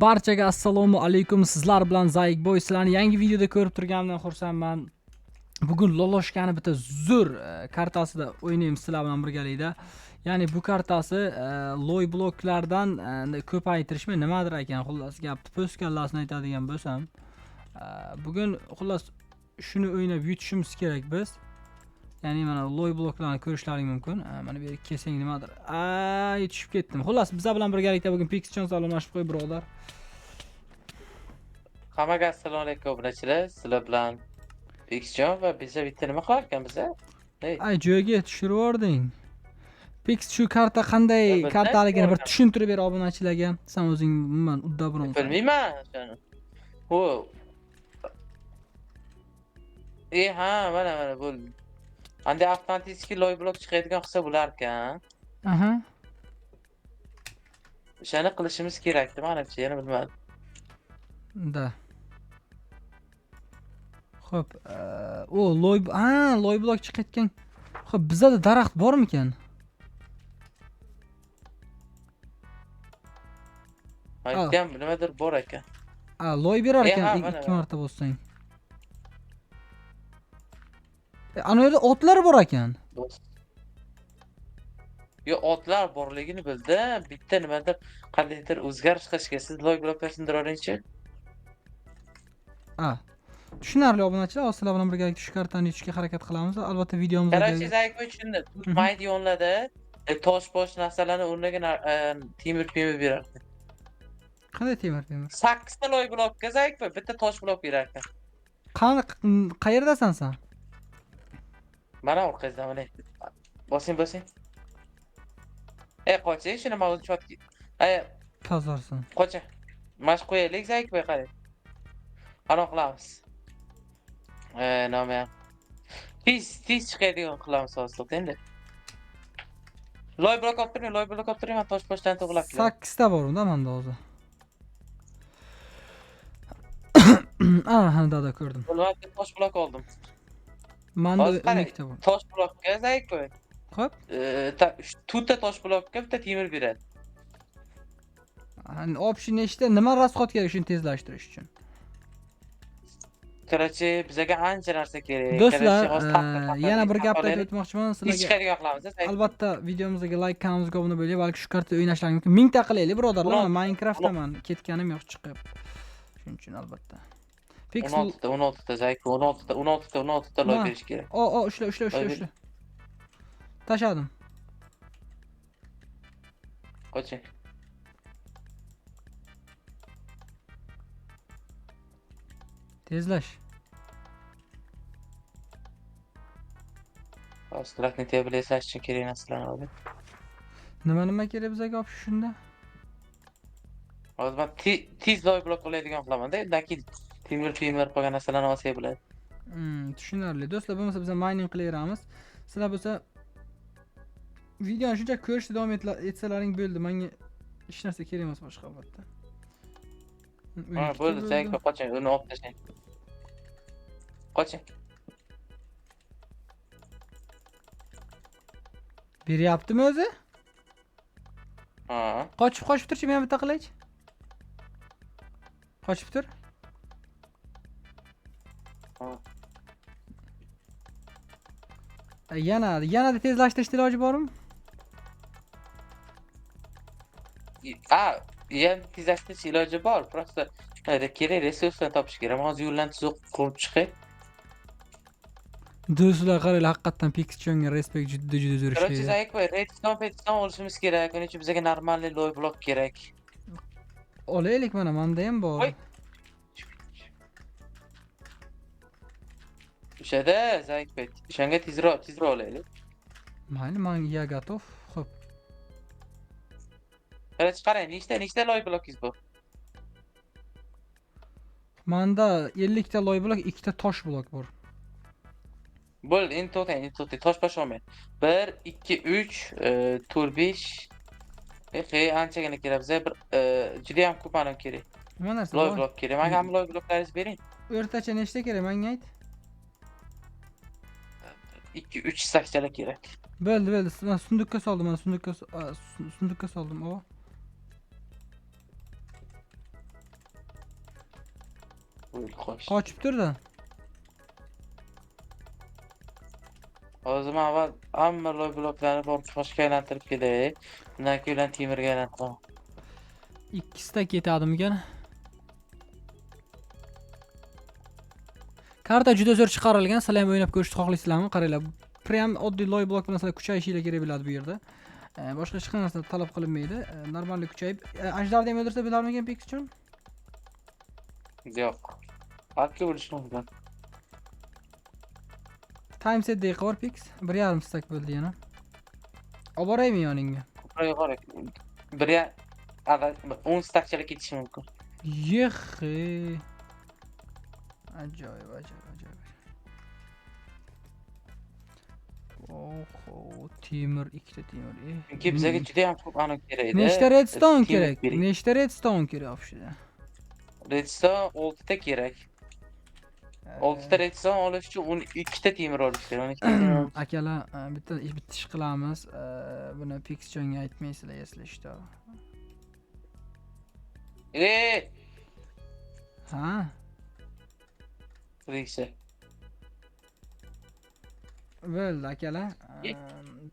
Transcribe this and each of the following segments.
Barchaga assalomu alaykum. Sizlar bilan Zaykboy. Sizlarni yangi videoda ko'rib turganimdan xursandman. Bugun Loloshkani bitta zo'r kartasida o'ynaymiz sizlar bilan birgalikda. Ya'ni bu kartasi loy bloklardan ko'paytirishmi nimadir ekan. Xullas gapni po'st kallasini aytadigan bo'lsam, bugun xullas shuni o'ynab yutishimiz kerak biz. Ya'ni mana loy bloklarni ko'rishlaring mumkin. Mana bu yerga kelsang nimadir. Yetishib ketdim. Xullas bizlar bilan birgalikda bugun Pixchon salomlashib qo'y birodar. Hammaga assalomu alaykum obunachilar. Sizlar bilan Pixchon va biza bitta nima qilar ekanmiz a? Ay joyga tushirib yubording. Pix shu karta qanday kartaligini bir tushuntirib ber obunachilarga. Sen o'zing umuman udda biron. Bilmayman shuni. Ho. Ha, mana bu. Anda avtomatik loy blok chiqadigan qilsa bo'lar ekan. Aha. O'shani qilishimiz kerakdi, menimcha, yana bilmadim. Da. Xo'p, loy blok chiqayotgan. Xo'p, bizda daraxt bormikan? Aytgan nimadir bor ekan. Loy berar ekan 2 marta bossang. Ana yerda otlar bor ekan. Yo, otlar borligini bildim. Bitta nimadir qandaydir o'zgarish qilishga siz loy bloklar sindiravering-chi. Tushunarli obunachilar, sizlar bilan birgalikda shu kartani yutishga harakat qilamiz. Albatta videomizda Qarashing Zaykboy tushundim. Tutmaydi yo'nlada tosh bosh narsalarni o'rniga temir berar ekan. Qanday temir? 8 ta loy blokka Zaykboy bitta tosh blok berar ekan. Qayerdasan sen? Mana orqangizda mana. Bosing. Qoching, shuni men o'zim chotki. Tozarsan. Qocha. Mash qo'yaylik Zaykboy qarang. Qana qilamiz. Nima? Tez chiqadigan qilamiz hozir endi. Loy blok olib turing, men tosh boshdan to'g'rilab kelaman. 8 ta bor unda menda hozir. Dada ko'rdim. Bo'lmadi, tosh blok oldim. Menda 12 ta bor. Tosh blokka Zaykboy. Xo'p. 4 ta tosh blokka bitta temir beradi. Option nechta? Nima rasxod kerak shuni tezlashtirish uchun? Qarachi, bizga ancha narsa kerak. Do'stlar, yana bir gapni aytib o'tmoqchiman sizlarga. Chiqadigan qilamiz. Albatta videomizga like, kanalımizga obuna bo'ling, balki shu karta o'ynashlaring mumkin. 1000 ta qilaylik birodarlar. Men Minecraftdaman, ketganim yo'q chiqib. Shuning uchun albatta. 16 ta Zaykboy, 16 ta loy berish kerak. Ushla. Tashladim. Qoching. Tezlash. Ostrakni teblash uchun kerak narsalarni olib. Nima kerak bizga olib shunda? Hozir men tez loy blok qo'yadigan qilaman-da, undan keyin temir qolgan narsalarni olsa bo'ladi. Tushunarli. Do'stlar, bo'lmasa biz mining qilaveramiz. Sizlar bo'lsa videoni shuncha ko'rishni davom etsalaring bo'ldi. Menga hech narsa kerak emas boshqa albatta. Bo'ldi, Zaykboy qoching, uni olib tashlang. Qoching. Beryaptimi o'zi? Qochib turchi, men bitta qilaychi. Qochib tur. Yana tezlashtirish iloji bormi? Yana tezlashtirish iloji bor. Prosta kerak resurslarni topish kerak. Hozir yo'ldan tuzuq qurib chiqay. Do'stlar, qaranglar, haqiqatan Pixchonga respekt juda zo'r ishlaydi. Короче, Zaykboy, redstone olishimiz kerak. Uning uchun bizga normalniy loy blok kerak. Olaylik, mana menda ham bor. O'shada Zaykboy, o'shanga tezroq olaylik. Mayli, menga готов. Xo'p. Qarang, nechta loy blokingiz bor? Menda 50 ta loy blok, 2 ta tosh blok bor. Bo'ldi, endi to'xtang, tosh bosh olmang. 1 2 3 4 5 anchagina kerak bizga. Juda ham ko'p mana kerak. Nima narsa? Loy blok kerak. Menga ham loy bloklaringizni bering. O'rtacha nechta kerak? Menga ayt. 2 3 sakchalar kerak. Bo'ldi. Men sundukka soldim, sundukka soldim. Xo'sh. Qochib turdi. O'zim avval hamma loy bloklarni borib toshga aylantirib ketay. Undan keyin ularni temirga aylantiraman. Ikkisida ketadimikan? Karta juda zo'r chiqarilgan. Sizlar ham o'ynab ko'rishni xohlaysizlarmi? Qaranglar. Prям oddiy loy blok bilan sizlar kuchayishinglar kerak bo'ladi bu yerda. Boshqa hech narsa talab qilinmaydi. Normallik kuchayib, ajdarni ham o'ldirsa bo'larmikan Pixchon? Yo'q. Balki bo'lishi mumkin. Time set daqiqa bor Pix. 1,5 stack bo'ldi yana. Olib boraymi yoningga? Yuqori. Bir ya 10 stakchalik ketishi mumkin. Yehe. Ajoyib, ajoyib. Oho, temir, ikkita temir. Chunki bizga juda ham ko'p aniq kerak edi. Nechta redstone Temir kerak? kerak. Nechta redstone kerak opshida? Redstone 6 ta kerak. 6 ta redstone olish uchun 12 ta temir olish kerak. 12 ta temir. Akalar, bitta ish qilamiz. Buni Pixchonga aytmaysizlar, eslashdi. Ha? Riksa. Bo'ldi akalar.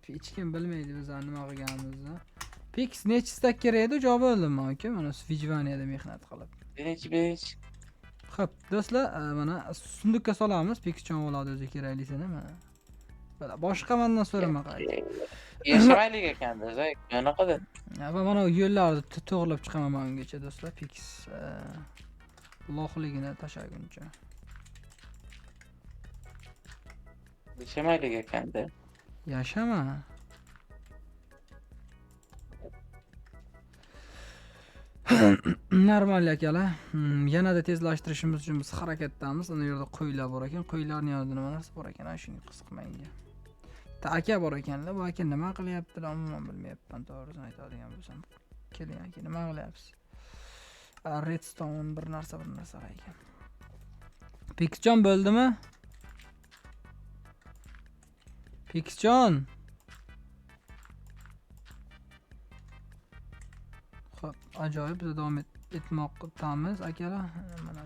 Hech kim bilmaydi bizlarni nima qilganimizni. Pix necha stack kerak edi? Javob oldimmi aka? Mana Vijvaniyada mehnat qilib. 5. Xo'p, do'stlar, mana sunduqqa solamiz. Pixchon oladi o'zi keraklisini mana. Mana boshqa mendan so'rama qayta. Yashamaylik ekanda, zoy. Qanaqada? Va mana yo'llarni to'g'rilab chiqaman men ungacha do'stlar. Pix loqligini tashaguncha. Yashamaylik ekanda. Yashama. Normal akalar. Yanada tezlashtirishimiz uchun biz harakatdamiz. Ana yerda qo'ylar bor ekan. Qo'ylarning yonida nima narsa bor ekan? Shuni qiziqmanga. Aka bor ekanlar. Bu aka nima qilyaptilar? Umuman bilmayapman, to'g'risini aytadigan bo'lsam. Keling aka, nima qilyapsiz? Redstone bir narsa ekan. Pixchon bo'ldimi? Pixchon. Xo'p, ajoyib, biz davom etmoqdamiz akalar. Mana.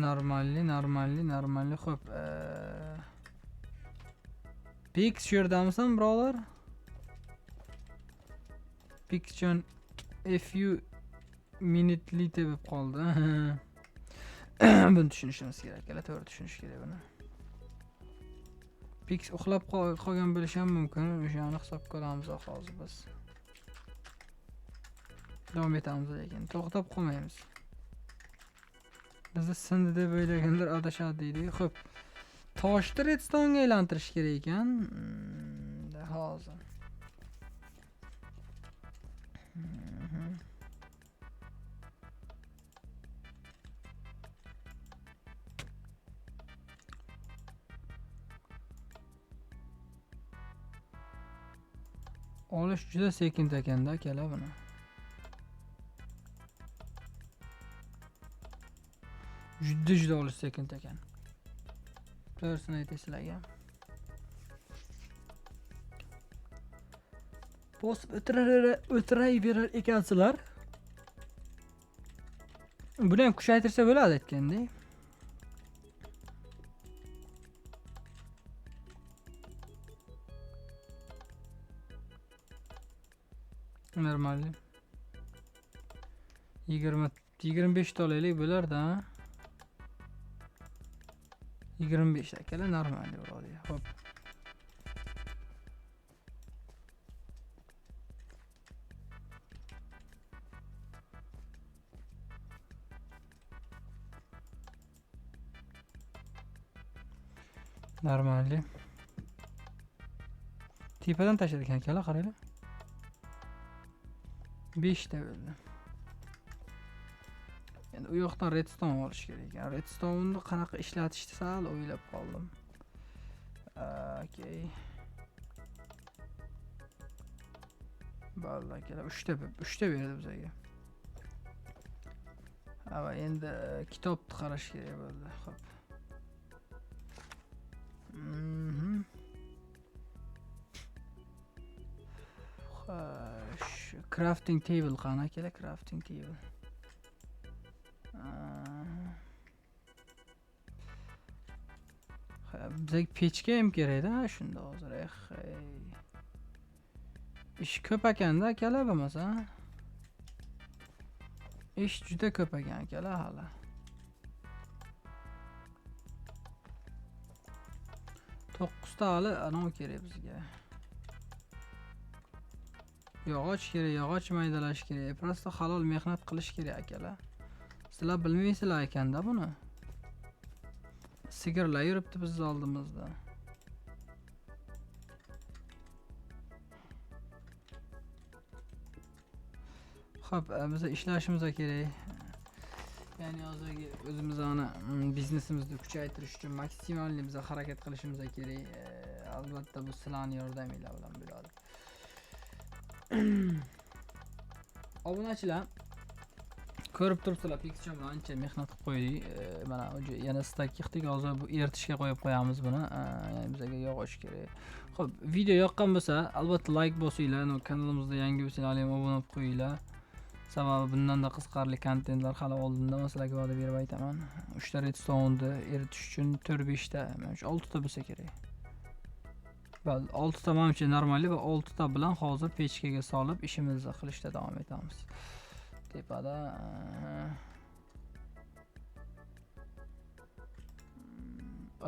Normalli. Xo'p. Pix shu yerdamisan, birodar? Pixchon few minutely deb qoldi. Buni tushunishimiz kerak, akalar, to'g'ri tushunish kerak buni. Pix uxlab qolgan bo'lishi ham mumkin. O'shani hisobga olamiz hozir biz. Davom etamiz lekin to'xtab qolmaymiz. Bizni sindi deb o'ylaganlar adashadi deydi. Xo'p. Toshni redstone'ga aylantirish kerak ekan. Hozir. Olish juda sekin ekanda akalar buni. Juda olish sekin ekan. To'g'risini aytay sizlarga. Bosib o'tiraverar ekansizlar. Buni ham kuchaytirsa bo'ladi aytgandek. Normal. 25 to'laylik bo'lar-da. 25 akalar normal bo'ladi. Xo'p. Normal. Tepadan tashladik akalar, qaranglar. 5 ta bo'ldi. Endi u yoqdan redstone olish kerak ekan. Redstone'ni qanaqa ishlatishni sal o'ylab qoldim. Okay. Bo'ldi akalar, 3 ta berdi bizga. Va endi kitobni qarash kerak bo'ldi. Xo'p. Xo'sh. Shu crafting table qani akalar, crafting table. Bizga pechka ham kerak-da shunda hozir. Ish ko'p ekanda akalar bo'lmasa. Ish juda ko'p ekan akalar hali. To'qqizta hali anov kerak bizga. Yog'och kerak, yog'och maydalash kerak. Prosta halol mehnat qilish kerak akalar. Sizlar bilmaysizlar ekanda buni. Sigirlar yuribdi biz oldimizda. Xo'p, biz ishlashimiz kerak. Ya'ni hozirgi o'zimizni biznesimizni kuchaytirish uchun maksimalni biz harakat qilishimiz kerak. Albatta bu sizlarning yordaminglar bilan bo'ladi. Obunachilar ko'rib turibsizlar, Pixcham ancha mehnat qilib qo'ydik. Mana yana stak yig'dik, hozir bu eritishga qo'yib qo'yamiz buni. Ya'ni bizga yog'och kerak. Xo'p, video yoqqan bo'lsa, albatta like bosinglar, kanalimizda yangi bo'lsanglar ham obuna bo'lib qo'yinglar. Sababi bundan-da qiziqarli kontentlar hali oldinda sizlarga va'da berib aytaman. 3 ta redstone'ni eritish uchun 4-5 ta, men 6 ta bo'lsa kerak. Bal 6 ta menimcha normali va 6 ta bilan hozir pechkaga solib ishimizni qilishda davom etamiz. Tepada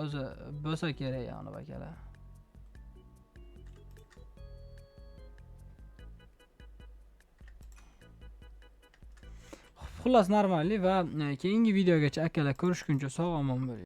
o'zi bo'lsa kerak yani bakalar. Xullas normali va keyingi videogacha akalar ko'rishguncha sog' omon bo'ling.